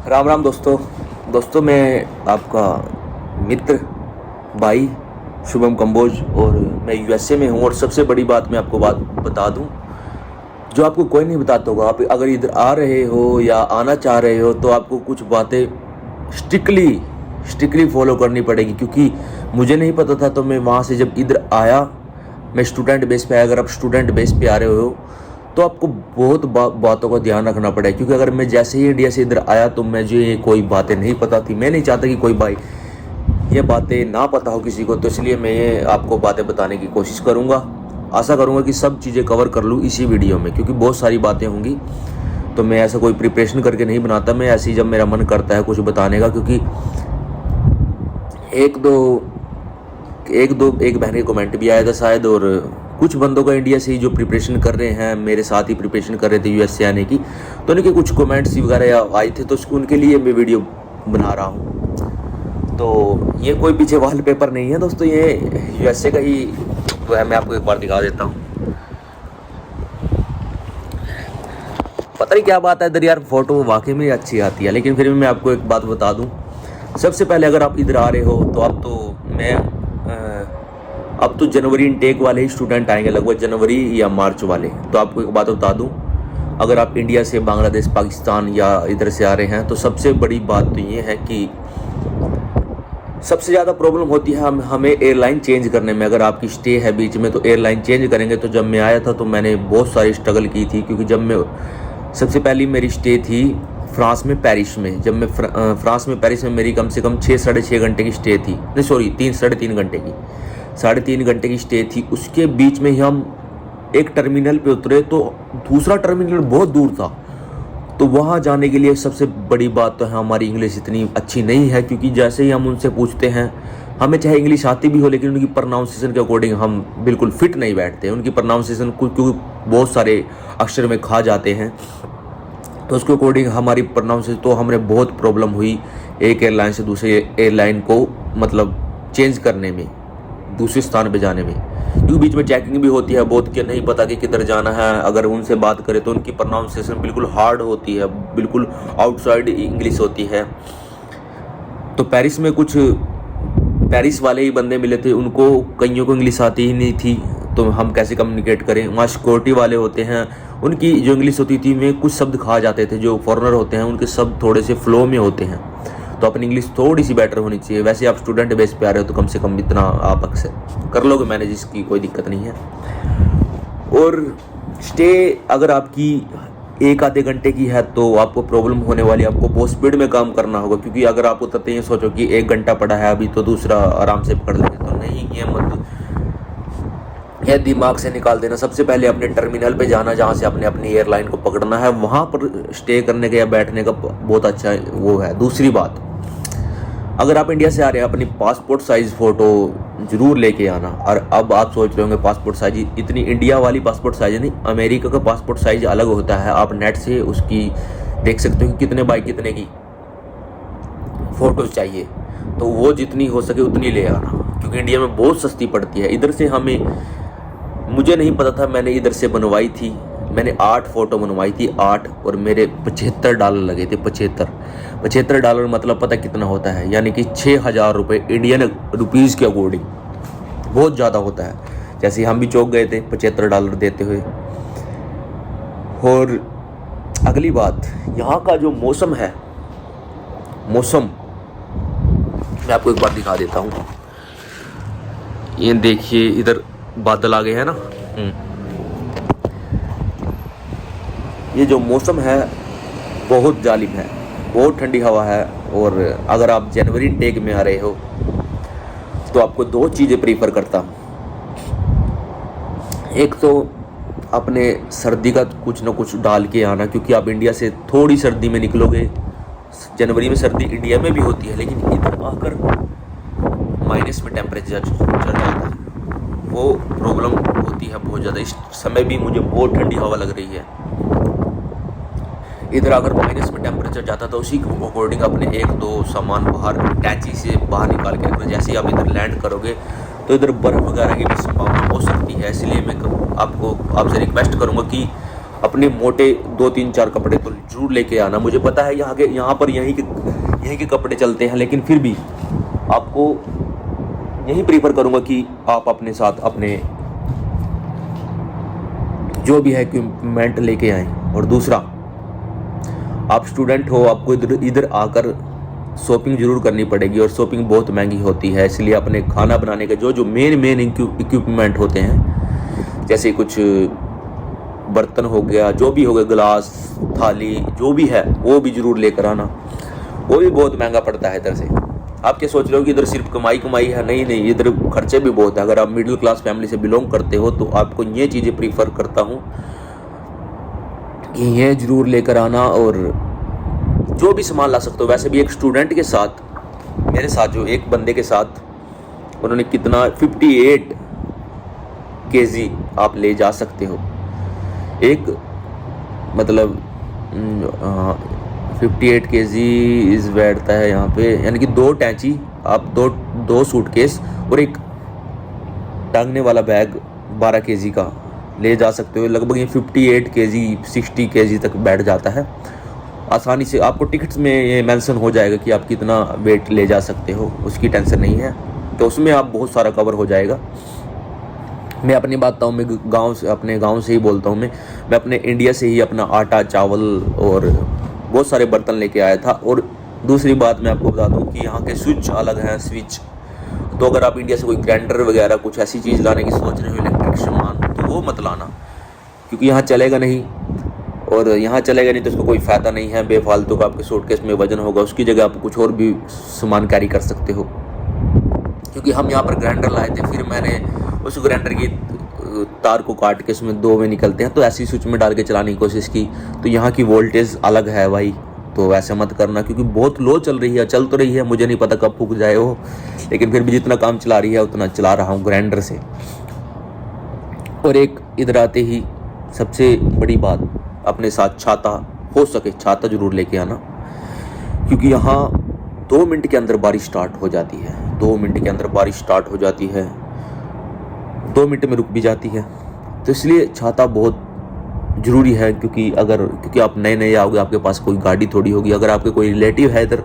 राम राम दोस्तों मैं आपका मित्र भाई शुभम कंबोज और मैं यूएसए में हूँ। और सबसे बड़ी बात मैं आपको बात बता दूँ जो आपको कोई नहीं बताता होगा। आप अगर इधर आ रहे हो या आना चाह रहे हो तो आपको कुछ बातें स्ट्रिक्टली फॉलो करनी पड़ेगी, क्योंकि मुझे नहीं पता था। तो मैं वहाँ से जब इधर आया, मैं स्टूडेंट बेस पे आया। अगर आप स्टूडेंट बेस पे आ रहे हो तो आपको बहुत बातों का ध्यान रखना पड़ेगा, क्योंकि अगर मैं जैसे ही इंडिया से इधर आया तो मुझे कोई बातें नहीं पता थी। मैं नहीं चाहता कि कोई भाई ये बातें ना पता हो किसी को, तो इसलिए मैं ये आपको बातें बताने की कोशिश करूँगा। आशा करूँगा कि सब चीज़ें कवर कर लूँ इसी वीडियो में, क्योंकि बहुत सारी बातें होंगी। तो मैं ऐसा कोई प्रिपरेशन करके नहीं बनाता, मैं ऐसे ही जब मेरा मन करता है कुछ बताने का। क्योंकि एक बहन के कमेंट भी आया था शायद, और कुछ बंदों का इंडिया से ही जो प्रिपरेशन कर रहे हैं, मेरे साथ ही प्रिपरेशन कर रहे थे यूएस से आने की, तो उनके कुछ कमेंट्स वगैरह आए थे, तो उनके लिए मैं वीडियो बना रहा हूँ। तो ये कोई पीछे वाल पेपर नहीं है दोस्तों, ये यूएसए का ही वो है। मैं आपको एक बार दिखा देता हूँ। पता नहीं क्या बात है इधर यार, फोटो वाकई में अच्छी आती है, लेकिन फिर भी मैं आपको एक बात बता दूँ। सबसे पहले अगर आप इधर आ रहे हो तो अब तो जनवरी इनटेक वाले ही स्टूडेंट आएंगे, लगभग जनवरी या मार्च वाले। तो आपको एक बात बता दूं, अगर आप इंडिया से, बांग्लादेश, पाकिस्तान या इधर से आ रहे हैं, तो सबसे बड़ी बात तो ये है कि सबसे ज़्यादा प्रॉब्लम होती है हमें एयरलाइन चेंज करने में। अगर आपकी स्टे है बीच में तो एयरलाइन चेंज करेंगे। तो जब मैं आया था तो मैंने बहुत सारी स्ट्रगल की थी, क्योंकि जब मैं सबसे पहली मेरी स्टे थी फ्रांस में, पेरिस में। जब मैं फ्रांस में, पेरिस में मेरी कम से कम 6-6.5 घंटे की स्टे थी। नहीं सॉरी, 3-3.5 घंटे की, 3.5 घंटे की स्टे थी। उसके बीच में ही हम एक टर्मिनल पे उतरे, तो दूसरा टर्मिनल बहुत दूर था। तो वहाँ जाने के लिए सबसे बड़ी बात तो है हमारी इंग्लिश इतनी अच्छी नहीं है, क्योंकि जैसे ही हम उनसे पूछते हैं, हमें चाहे इंग्लिश आती भी हो, लेकिन उनकी प्रोनाउंसिएशन के अकॉर्डिंग हम बिल्कुल फिट नहीं बैठते। उनकी प्रोनाउंसिएशन क्योंकि बहुत सारे अक्षर में खा जाते हैं, तो उसके अकॉर्डिंग हमारी प्रोनाउंसिएशन, तो हमें बहुत प्रॉब्लम हुई एक एयरलाइन से दूसरे एयरलाइन को मतलब चेंज करने में, दूसरे स्थान पे जाने में। क्योंकि बीच में चेकिंग भी होती है बहुत, कि नहीं पता कि किधर जाना है। अगर उनसे बात करें तो उनकी प्रोनाउंसिएशन बिल्कुल हार्ड होती है, बिल्कुल आउटसाइड इंग्लिश होती है। तो पेरिस में कुछ पेरिस वाले ही बंदे मिले थे, उनको कईयों को इंग्लिश आती ही नहीं थी, तो हम कैसे कम्युनिकेट करें। वहाँ सिक्योरिटी वाले होते हैं, उनकी जो इंग्लिश होती थी में कुछ शब्द खा जाते थे। जो फॉरेनर होते हैं उनके शब्द थोड़े से फ्लो में होते हैं, तो अपनी इंग्लिश थोड़ी सी बेटर होनी चाहिए। वैसे आप स्टूडेंट बेस पे आ रहे हो तो कम से कम इतना आप अक्सर कर लोगे मैनेज, इसकी कोई दिक्कत नहीं है। और स्टे अगर आपकी 1-आधे घंटे की है तो आपको प्रॉब्लम होने वाली, आपको बहुत स्पीड में काम करना होगा। क्योंकि अगर आप उतरते ही सोचो कि 1 घंटा पड़ा है अभी तो दूसरा आराम से पकड़ लेंगे, तो नहीं, ये दिमाग से निकाल देना। सबसे पहले अपने टर्मिनल पे जाना, जहाँ से आपने अपनी एयरलाइन को पकड़ना है, वहाँ पर स्टे करने का या बैठने का बहुत अच्छा वो है। दूसरी बात, अगर आप इंडिया से आ रहे हैं, अपनी पासपोर्ट साइज़ फ़ोटो ज़रूर लेके आना। और अब आप सोच रहे होंगे पासपोर्ट साइज इतनी, इंडिया वाली पासपोर्ट साइज नहीं, अमेरिका का पासपोर्ट साइज अलग होता है। आप नेट से उसकी देख सकते हो कि कितने बाई कितने की फ़ोटोज़ चाहिए, तो वो जितनी हो सके उतनी ले आना, क्योंकि इंडिया में बहुत सस्ती पड़ती है। इधर से मुझे नहीं पता था, मैंने इधर से बनवाई थी, मैंने 8 फ़ोटो बनवाई थी, 8, और मेरे $75 लगे थे। $75 मतलब पता कितना होता है, यानी कि 6,000 रुपये इंडियन रुपीज़ के अकॉर्डिंग, बहुत ज़्यादा होता है। जैसे हम भी चौंक गए थे $75 देते हुए। और अगली बात, यहाँ का जो मौसम है, मौसम मैं आपको एक बार दिखा देता हूँ। ये देखिए, इधर बादल आ गए हैं ना। ये जो मौसम है बहुत जालिम है, बहुत ठंडी हवा है। और अगर आप जनवरी टेक में आ रहे हो तो आपको 2 चीज़ें प्रीफर करता हूँ। एक तो अपने सर्दी का कुछ ना कुछ डाल के आना, क्योंकि आप इंडिया से थोड़ी सर्दी में निकलोगे। जनवरी में सर्दी इंडिया में भी होती है, लेकिन इधर आकर माइनस में टेम्परेचर चढ़ जाता है, वो प्रॉब्लम होती है बहुत ज़्यादा। इस समय भी मुझे बहुत ठंडी हवा लग रही है। इधर अगर माइनस में टेम्परेचर जाता तो उसी के अकॉर्डिंग अपने 1-2 सामान बाहर टैची से बाहर निकाल के रखो। जैसे ही आप इधर लैंड करोगे तो इधर बर्फ़ वगैरह की भी संभावना हो सकती है, इसलिए मैं आपसे रिक्वेस्ट करूँगा कि अपने मोटे 2-3-4 कपड़े तो जरूर लेके आना। मुझे पता है यहाँ पर यहीं के कपड़े चलते हैं, लेकिन फिर भी आपको यही प्रीफर करूँगा कि आप अपने साथ अपने जो भी है इक्विपमेंट लेके आएँ। और दूसरा, आप स्टूडेंट हो, आपको इधर आकर शॉपिंग जरूर करनी पड़ेगी और शॉपिंग बहुत महंगी होती है, इसलिए अपने खाना बनाने के जो मेन इक्विपमेंट होते हैं, जैसे कुछ बर्तन हो गया, जो भी हो गया, गिलास, थाली, जो भी है वो भी जरूर लेकर आना। वो भी बहुत महंगा पड़ता है इधर से। आप क्या सोच रहे हो कि इधर सिर्फ कमाई है? नहीं, इधर खर्चे भी बहुत है। अगर आप मिडिल क्लास फैमिली से बिलोंग करते हो तो आपको ये चीज़ें प्रीफर करता हूँ कि ये जरूर लेकर आना। और जो भी सामान ला सकते हो। वैसे भी एक स्टूडेंट के साथ, मेरे साथ जो एक बंदे के साथ उन्होंने कितना 58 केजी आप ले जा सकते हो। एक मतलब 58 केजी इस बैठता है यहाँ पे, यानी कि 2 टैंची, आप दो सूटकेस और एक टांगने वाला बैग 12 केजी का ले जा सकते हो। लगभग ये 58 केजी 60 केजी तक बैठ जाता है आसानी से। आपको टिकट्स में ये मेंशन हो जाएगा कि आप कितना वेट ले जा सकते हो, उसकी टेंशन नहीं है। तो उसमें आप बहुत सारा कवर हो जाएगा। मैं अपनी बात बताऊँ, मैं अपने गांव से ही बोलता हूँ। मैं अपने इंडिया से ही अपना आटा, चावल और बहुत सारे बर्तन लेके आया था। और दूसरी बात मैं आपको बता दूँ कि यहाँ के स्विच अलग हैं, स्विच। तो अगर आप इंडिया से कोई ग्राइंडर वगैरह कुछ ऐसी चीज़ लाने की सोच रहे हो, इलेक्ट्रिक सामान, तो वो मत लाना, क्योंकि यहाँ चलेगा नहीं। और यहाँ चलेगा नहीं तो उसका कोई फ़ायदा नहीं है। बेफालतू का आपके सूटकेस में वजन होगा, उसकी जगह आप कुछ और भी सामान कैरी कर सकते हो। क्योंकि हम यहाँ पर ग्राइंडर लाए थे, फिर मैंने उस ग्राइंडर की तार को काट के उसमें 2 में निकलते हैं, तो ऐसी स्विच में डाल के चलाने की कोशिश की। तो यहाँ की वोल्टेज अलग है भाई, तो वैसे मत करना, क्योंकि बहुत लो चल रही है, चल तो रही है, मुझे नहीं पता कब फूक जाए वो, लेकिन फिर भी जितना काम चला रही है उतना चला रहा हूँ ग्राइंडर से। और एक इधर आते ही सबसे बड़ी बात, अपने साथ छाता, हो सके छाता जरूर लेके आना, क्योंकि यहाँ 2 मिनट के अंदर बारिश स्टार्ट हो जाती है। 2 मिनट के अंदर बारिश स्टार्ट हो जाती है, 2 मिनट में रुक भी जाती है। तो इसलिए छाता बहुत ज़रूरी है, क्योंकि आप नए आओगे, आपके पास कोई गाड़ी थोड़ी होगी। अगर आपके कोई रिलेटिव है इधर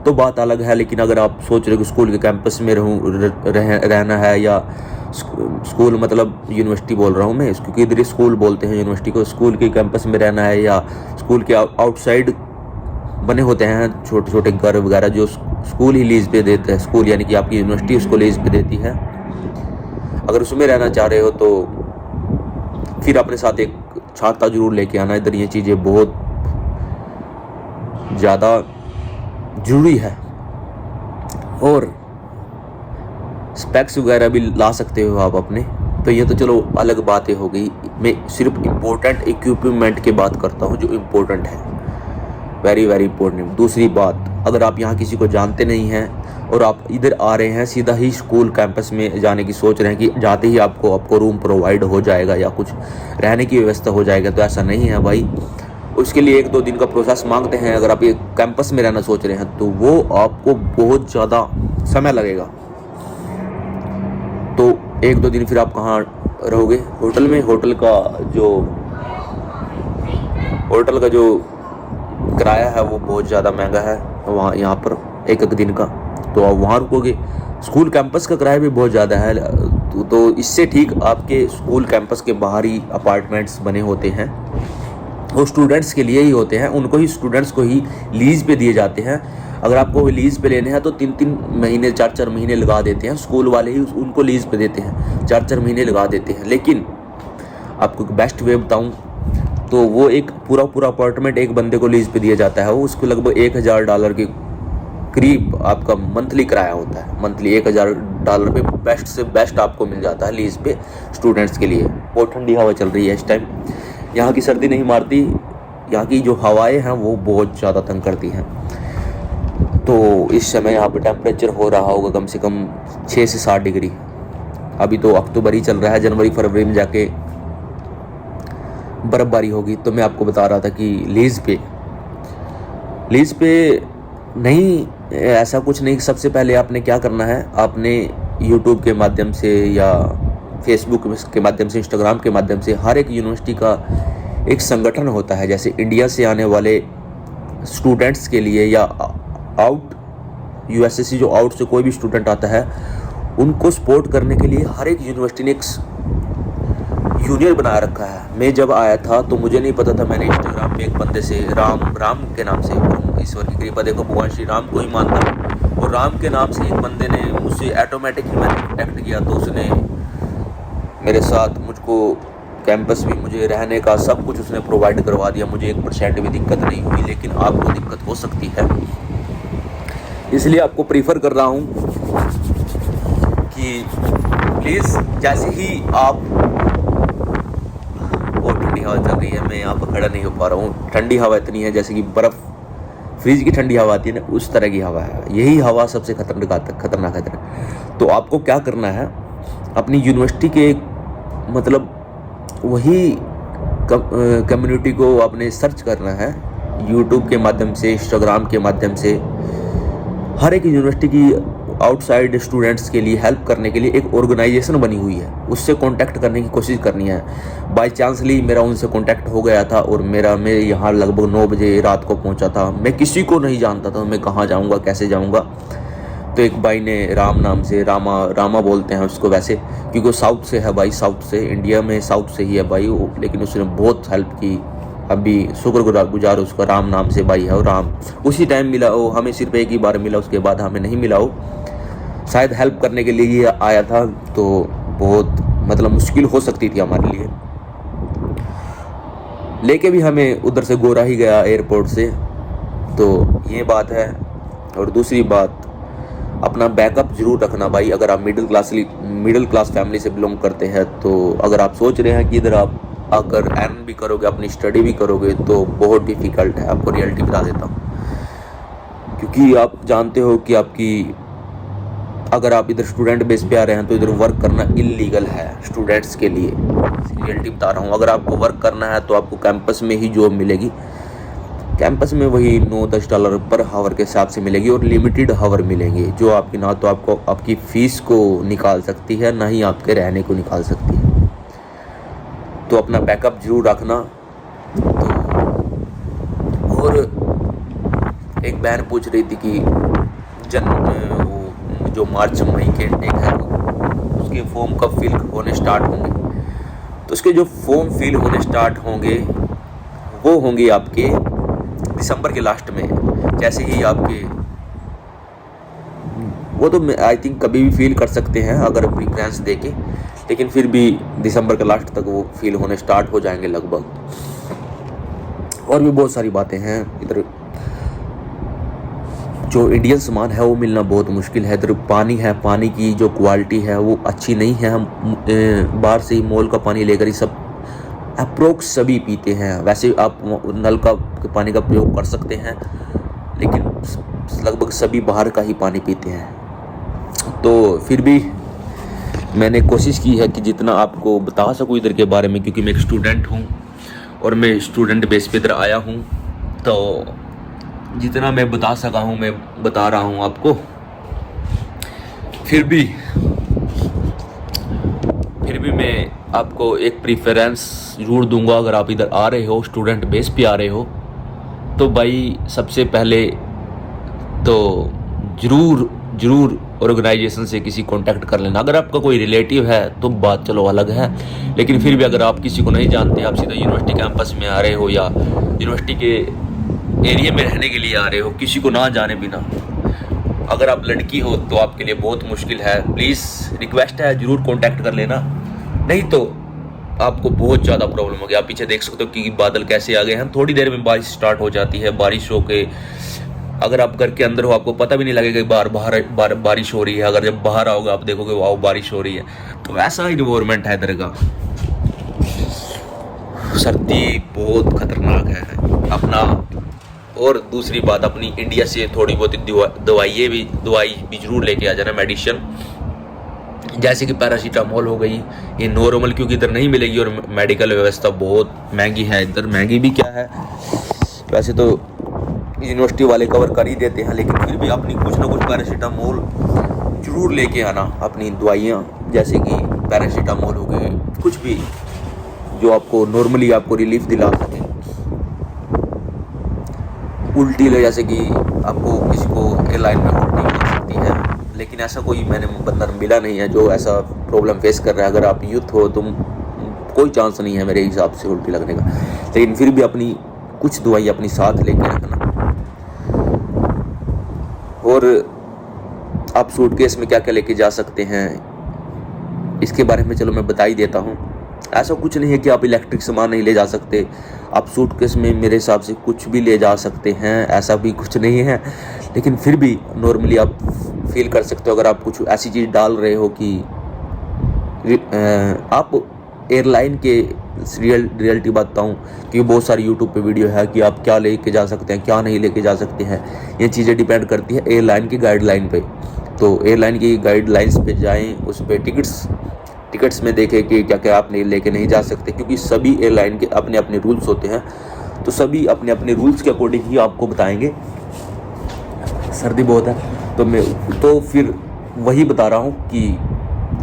तो बात अलग है, लेकिन अगर आप सोच रहे हो कि स्कूल के कैंपस में रहना है, या स्कूल मतलब यूनिवर्सिटी बोल रहा हूँ मैं, क्योंकि इधर स्कूल बोलते हैं यूनिवर्सिटी को, स्कूल के कैंपस में रहना है, या स्कूल के आउटसाइड बने होते हैं छोटे छोटे घर वगैरह जो स्कूल ही लीज पे देते हैं, School यानी कि आपकी यूनिवर्सिटी उसको लीज पे देती है। अगर उसमें रहना चाह रहे हो तो फिर अपने साथ एक छाता जरूर लेके आना। इधर ये चीज़ें बहुत ज़्यादा ज़रूरी है। और स्पेक्स वगैरह भी ला सकते हो आप अपने। तो ये तो चलो अलग बातें हो गई, मैं सिर्फ इम्पोर्टेंट इक्विपमेंट की बात करता हूँ जो इम्पोर्टेंट है, वेरी वेरी इंपॉर्टेंट। दूसरी बात, अगर आप यहाँ किसी को जानते नहीं हैं और आप इधर आ रहे हैं, सीधा ही स्कूल कैंपस में जाने की सोच रहे हैं कि जाते ही आपको रूम प्रोवाइड हो जाएगा या कुछ रहने की व्यवस्था हो जाएगा, तो ऐसा नहीं है भाई। उसके लिए 1-2 दिन का प्रोसेस मांगते हैं। अगर आप ये कैंपस में रहना सोच रहे हैं तो वो आपको बहुत ज़्यादा समय लगेगा। तो 1-2 दिन फिर आप कहाँ रहोगे? होटल में। होटल का जो किराया है वो बहुत ज़्यादा महंगा है वहाँ, यहाँ पर एक दिन का, तो आप वहाँ रुकोगे। स्कूल कैंपस का किराया भी बहुत ज़्यादा है, तो इससे ठीक आपके स्कूल कैंपस के बाहर ही अपार्टमेंट्स बने होते हैं, वो स्टूडेंट्स के लिए ही होते हैं, उनको ही स्टूडेंट्स को ही लीज़ पे दिए जाते हैं। अगर आपको लीज़ पे लेने हैं तो 3-3 महीने 4-4 महीने लगा देते हैं, स्कूल वाले ही उनको लीज़ पे देते हैं, 4-4 महीने लगा देते हैं। लेकिन आपको बेस्ट वे बताऊँ तो वो एक पूरा अपार्टमेंट एक बंदे को लीज़ पे दिया जाता है, वो उसको लगभग $1000 के करीब आपका मंथली किराया होता है। मंथली $1000 पे बेस्ट से बेस्ट आपको मिल जाता है लीज़ पे स्टूडेंट्स के लिए। बहुत ठंडी हवा चल रही है इस टाइम, यहाँ की सर्दी नहीं मारती, यहाँ की जो हवाएं हैं वो बहुत ज़्यादा तंग करती हैं। तो इस समय यहाँ पे टेम्परेचर हो रहा होगा कम से कम 6 से 7 डिग्री। अभी तो अक्टूबर ही चल रहा है, जनवरी फरवरी में जाके बर्फ़बारी होगी। तो मैं आपको बता रहा था कि लीज़ पे नहीं, ऐसा कुछ नहीं। सबसे पहले आपने क्या करना है, आपने यूट्यूब के माध्यम से या फेसबुक के माध्यम से, इंस्टाग्राम के माध्यम से हर एक यूनिवर्सिटी का एक संगठन होता है, जैसे इंडिया से आने वाले स्टूडेंट्स के लिए या आउट यूएसएससी जो आउट से कोई भी स्टूडेंट आता है उनको सपोर्ट करने के लिए हर एक यूनिवर्सिटी ने एक यूनियन बना रखा है। मैं जब आया था तो मुझे नहीं पता था, मैंने इंस्टाग्राम पे एक बंदे से राम के नाम से, ईश्वर की कृपा देखो भगवान श्री राम को ही मानता, और राम के नाम से एक बंदे ने मुझसे ऑटोमेटिक ही मैंने कॉन्टैक्ट किया, तो उसने मेरे साथ मुझको कैंपस भी, मुझे रहने का सब कुछ उसने प्रोवाइड करवा दिया, मुझे 1% भी दिक्कत नहीं हुई। लेकिन आपको दिक्कत हो सकती है, इसलिए आपको प्रीफर कर रहा हूँ कि प्लीज़ जैसे ही आप, बहुत ठंडी हवा चल रही है, मैं यहाँ पर खड़ा नहीं हो पा रहा हूँ, ठंडी हवा इतनी है जैसे कि बर्फ़ फ्रिज की ठंडी हवा आती है ना, उस तरह की हवा है। यही हवा सबसे खतरनाक है। तो आपको क्या करना है, अपनी यूनिवर्सिटी के मतलब वही कम्युनिटी को आपने सर्च करना है, यूट्यूब के माध्यम से, इंस्टाग्राम के माध्यम से, हर एक यूनिवर्सिटी की आउटसाइड स्टूडेंट्स के लिए हेल्प करने के लिए एक ऑर्गेनाइजेशन बनी हुई है, उससे कांटेक्ट करने की कोशिश करनी है। बाय चांसली मेरा उनसे कांटेक्ट हो गया था और मैं यहाँ लगभग 9 बजे रात को पहुँचा था। मैं किसी को नहीं जानता था, मैं कहाँ जाऊँगा, कैसे जाऊँगा। तो एक भाई ने राम नाम से, रामा बोलते हैं उसको वैसे, क्योंकि वो साउथ से है भाई, साउथ से, इंडिया में साउथ से ही है भाई वो, लेकिन उसने बहुत हेल्प की। अभी शुक्रगुजार उसका, राम नाम से भाई है। और राम उसी टाइम मिला वो, हमें सिर्फ एक ही बार मिला, उसके बाद हमें नहीं मिला। वो शायद हेल्प करने के लिए ही आया था, तो बहुत मतलब मुश्किल हो सकती थी हमारे लिए। लेके भी हमें उधर से गोरा ही गया एयरपोर्ट से, तो ये बात है। और दूसरी बात, अपना बैकअप जरूर रखना भाई। अगर आप मिडिल क्लास फैमिली से बिलोंग करते हैं, तो अगर आप सोच रहे हैं कि इधर आप आकर अर्न भी करोगे, अपनी स्टडी भी करोगे, तो बहुत डिफ़िकल्ट है। आपको रियलिटी बता देता हूँ, क्योंकि आप जानते हो कि अगर आप इधर स्टूडेंट बेस पे आ रहे हैं तो इधर वर्क करना इलीगल है स्टूडेंट्स के लिए। रियलिटी बता रहा हूँ, अगर आपको वर्क करना है तो आपको कैंपस में ही जॉब मिलेगी। कैंपस में वही $9-10 पर हावर के हिसाब से मिलेगी, और लिमिटेड हावर मिलेंगे, जो आपकी ना तो आपको आपकी फ़ीस को निकाल सकती है, ना ही आपके रहने को निकाल सकती है। तो अपना बैकअप जरूर रखना। तो और एक बहन पूछ रही थी कि जो मार्च मई के इंटेक है उसके फॉर्म कब फिल होने स्टार्ट होंगे। तो उसके जो फॉर्म फिल होने स्टार्ट होंगे वो होंगे आपके दिसंबर के लास्ट में। जैसे ही आपके, वो तो आई थिंक कभी भी फील कर सकते हैं अगर प्रेफरेंस देके, लेकिन फिर भी दिसंबर के लास्ट तक वो फील होने स्टार्ट हो जाएंगे लगभग। और भी बहुत सारी बातें हैं। इधर जो इंडियन सामान है वो मिलना बहुत मुश्किल है। इधर पानी है, पानी की जो क्वालिटी है वो अच्छी नहीं है। हम बाहर से ही मॉल का पानी लेकर ही सब अप्रोक्स सभी पीते हैं। वैसे आप नल का पानी का प्रयोग कर सकते हैं, लेकिन लगभग सभी बाहर का ही पानी पीते हैं। तो फिर भी मैंने कोशिश की है कि जितना आपको बता सकूं इधर के बारे में, क्योंकि मैं एक स्टूडेंट हूं और मैं स्टूडेंट बेस पे इधर आया हूं, तो जितना मैं बता सका हूं मैं बता रहा हूं आपको। फिर भी मैं आपको एक प्रीफरेंस ज़रूर दूंगा। अगर आप इधर आ रहे हो, स्टूडेंट बेस पे आ रहे हो, तो भाई सबसे पहले तो ज़रूर ऑर्गेनाइजेशन से किसी कांटेक्ट कर लेना। अगर आपका कोई रिलेटिव है तो बात चलो अलग है, लेकिन फिर भी अगर आप किसी को नहीं जानते, आप सीधा यूनिवर्सिटी कैंपस में आ रहे हो या यूनिवर्सिटी के एरिया में रहने के लिए आ रहे हो, किसी को ना जाने बिना, अगर आप लड़की हो तो आपके लिए बहुत मुश्किल है। प्लीज़ रिक्वेस्ट है, ज़रूर कांटेक्ट कर लेना, नहीं तो आपको बहुत ज़्यादा प्रॉब्लम हो गया। आप पीछे देख सकते हो कि बादल कैसे आ गए हैं। थोड़ी देर में बारिश स्टार्ट हो जाती है। बारिश हो के अगर आप घर के अंदर हो आपको पता भी नहीं लगेगा बाहर बारिश हो रही है। अगर जब बाहर आओगे आप देखोगे वाह बारिश हो रही है। तो ऐसा ही इन्वायरमेंट है इधर का। सर्दी बहुत खतरनाक है अपना। और दूसरी बात, अपनी इंडिया से थोड़ी बहुत दवाई भी जरूर लेके आ जाना, मेडिसिन, जैसे कि पैरासीटामोल हो गई। ये नॉर्मल क्योंकि इधर नहीं मिलेगी, और मेडिकल व्यवस्था बहुत महंगी है इधर। महंगी भी क्या है, वैसे तो यूनिवर्सिटी वाले कवर कर ही देते हैं, लेकिन फिर भी अपनी कुछ ना कुछ पैरासीटामोल जरूर लेके आना। अपनी दवाइयाँ जैसे कि पैरासीटामोल हो गई, कुछ भी जो आपको नॉर्मली आपको रिलीफ दिला सके। उल्टी ले, जैसे कि आपको किसी को एयरलाइन में उल्टी हो सकती है, लेकिन ऐसा कोई मैंने बंदा मिला नहीं है जो ऐसा प्रॉब्लम फेस कर रहा है। अगर आप यूथ हो तो कोई चांस नहीं है मेरे हिसाब से उल्टी लगने का, लेकिन फिर भी अपनी कुछ दवाई अपनी साथ लेके रखना। और आप सूटकेस में क्या क्या लेके जा सकते हैं इसके बारे में चलो मैं बता ही देता हूँ। ऐसा कुछ नहीं है कि आप इलेक्ट्रिक सामान नहीं ले जा सकते, आप सूटकेस में मेरे हिसाब से कुछ भी ले जा सकते हैं, ऐसा भी कुछ नहीं है। लेकिन फिर भी नॉर्मली आप फील कर सकते हो अगर आप कुछ ऐसी चीज़ डाल रहे हो कि आप एयरलाइन के रियलिटी बताऊँ कि बहुत सारी यूट्यूब पे वीडियो है कि आप क्या लेके जा सकते हैं क्या नहीं लेके जा सकते हैं। ये चीज़ें डिपेंड करती है एयरलाइन की गाइडलाइन पे। तो एयरलाइन की गाइडलाइंस पे जाएं, उस पर टिकट्स में देखें कि क्या क्या आप नहीं लेके नहीं जा सकते, क्योंकि सभी एयरलाइन के अपने अपने रूल्स होते हैं। तो सभी अपने अपने रूल्स के अकॉर्डिंग ही आपको बताएंगे। सर्दी बहुत है तो फिर वही बता रहा हूँ कि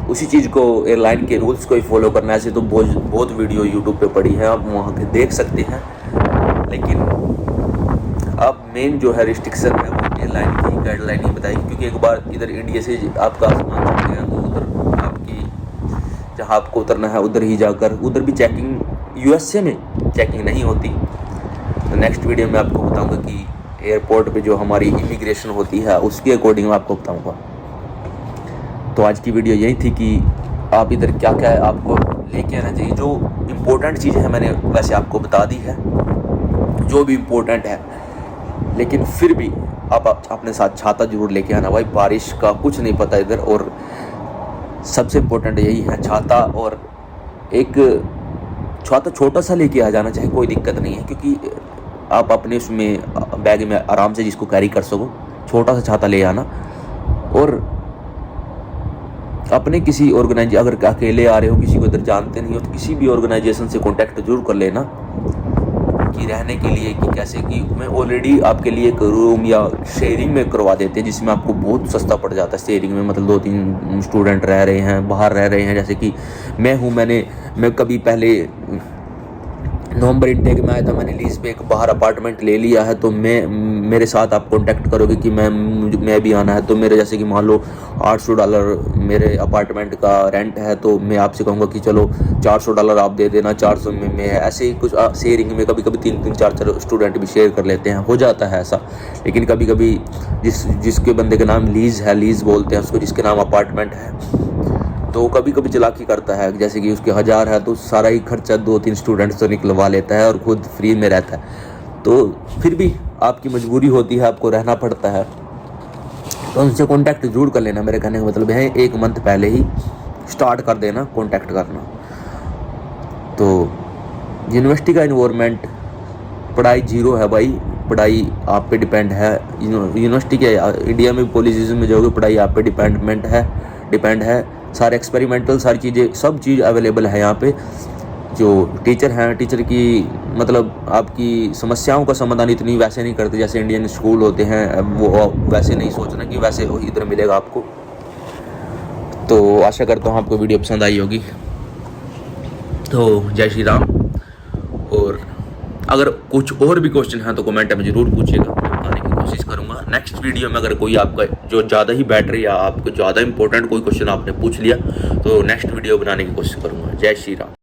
उसी चीज़ को एयरलाइन के रूल्स को ही फॉलो करना है। ऐसे तो बहुत वीडियो यूट्यूब पे पड़ी है, आप वहाँ के देख सकते हैं। लेकिन अब मेन जो है रिस्ट्रिक्शन है वो एयरलाइन की गाइडलाइन ही बताएगी, क्योंकि एक बार इधर इंडिया से आपका सामान चढ़ गया तो उधर आपकी जहाँ आपको उतरना है उधर ही जाकर उधर भी चेकिंग यूएसए में चेकिंग नहीं होती। तो नेक्स्ट वीडियो में आपको बताऊँगा कि एयरपोर्ट पे जो हमारी इमिग्रेशन होती है उसके अकॉर्डिंग मैं आपको बताऊँगा। तो आज की वीडियो यही थी कि आप इधर क्या क्या आपको लेके आना चाहिए। जो इम्पोर्टेंट चीज़ें हैं मैंने वैसे आपको बता दी है, जो भी इम्पोर्टेंट है। लेकिन फिर भी आप अपने साथ छाता जरूर लेके आना भाई, बारिश का कुछ नहीं पता इधर। और सबसे इम्पोर्टेंट यही है छाता, और एक छाता छोटा सा लेके आ जाना चाहे कोई दिक्कत नहीं है, क्योंकि आप अपने उसमें बैग में आराम से जिसको कैरी कर सको छोटा सा छाता ले आना। और अपने किसी अगर अकेले आ रहे हो, किसी को इधर जानते नहीं हो, तो किसी भी ऑर्गेनाइजेशन से कांटेक्ट जरूर कर लेना कि रहने के लिए कि कैसे कि मैं ऑलरेडी आपके लिए एक रूम या शेयरिंग में करवा देते हैं, जिसमें आपको बहुत सस्ता पड़ जाता है। शेयरिंग में मतलब 2-3 स्टूडेंट रह रहे हैं, बाहर रह रहे हैं, जैसे कि मैं हूँ। मैं कभी पहले नवंबर इंटेक में आया था, मैंने लीज पे एक बाहर अपार्टमेंट ले लिया है। तो मेरे साथ आप कांटेक्ट करोगे कि मैं भी आना है, तो मेरे जैसे कि मान लो $800 मेरे अपार्टमेंट का रेंट है, तो मैं आपसे कहूँगा कि चलो $400 आप दे देना, 400 में मैं ऐसे ही कुछ शेयरिंग में कभी कभी 3-3 4 स्टूडेंट भी शेयर कर लेते हैं, हो जाता है ऐसा। लेकिन कभी कभी जिसके बंदे का नाम लीज बोलते हैं उसको, जिसके नाम अपार्टमेंट है, तो कभी कभी चालाकी करता है, जैसे कि उसके 1000 है तो सारा ही खर्चा 2-3 स्टूडेंट्स तो निकलवा लेता है और खुद फ्री में रहता है। तो फिर भी आपकी मजबूरी होती है, आपको रहना पड़ता है, तो उनसे कांटेक्ट जरूर कर लेना। मेरे कहने का मतलब है 1 मंथ पहले ही स्टार्ट कर देना कांटेक्ट करना। तो यूनिवर्सिटी का इन्वायरमेंट, पढ़ाई जीरो है भाई, पढ़ाई आप पे डिपेंड है। यूनिवर्सिटी के इंडिया में पॉलिसीज में जाओगे, पढ़ाई आप पे डिपेंड है। सारे एक्सपेरिमेंटल सारी चीज़ें, सब चीज़ अवेलेबल है यहाँ पे। जो टीचर हैं, टीचर की मतलब आपकी समस्याओं का समाधान इतनी वैसे नहीं करते जैसे इंडियन स्कूल होते हैं, वो वैसे नहीं सोचना कि वैसे इधर मिलेगा आपको। तो आशा करता हूँ आपको वीडियो पसंद आई होगी। तो जय श्री राम। और अगर कुछ और भी क्वेश्चन हैं तो कमेंट में ज़रूर पूछिएगा, मैं बताने की कोशिश करूँगा। नेक्स्ट वीडियो में अगर कोई आपका जो ज़्यादा ही बेटर या आपको ज़्यादा इंपॉर्टेंट कोई क्वेश्चन आपने पूछ लिया तो नेक्स्ट वीडियो बनाने की कोशिश करूँगा। जय श्री राम।